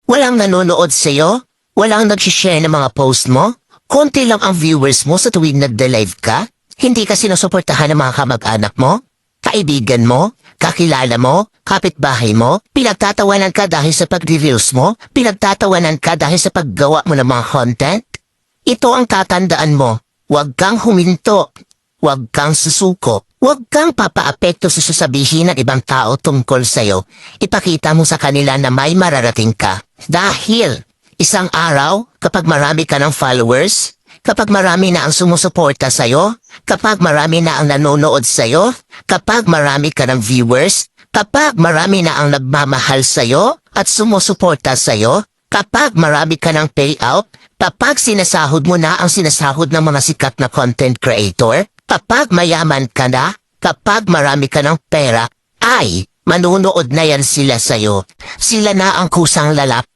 Walang nanonood sa'yo? Walang nag-share ng mga post mo? Konti lang ang viewers mo sa tuwing nagda-live ka? Hindi ka sinusuportahan ng mga kamag-anak mo? Kaibigan mo? Kakilala mo? Kapitbahay mo? Pinagtatawanan ka dahil sa pag-reveals mo? Pinagtatawanan ka dahil sa paggawa mo ng mga content? Ito ang tatandaan mo. Huwag kang huminto. Huwag kang susuko. Huwag kang papaapekto sa sasabihin ng ibang tao tungkol sa'yo. Ipakita mo sa kanila na may mararating ka. Dahil isang araw, kapag marami ka ng followers, kapag marami na ang sumusuporta sa'yo, kapag marami na ang nanonood sa'yo, kapag marami ka ng viewers, kapag marami na ang nagmamahal sa'yo at sumusuporta sa'yo, kapag marami ka ng payout, kapag sinasahod mo na ang sinasahod ng mga sikat na content creator, kapag mayaman ka na, kapag marami ka ng pera, ay manunood na yan sila sa'yo. Sila na ang kusang lalap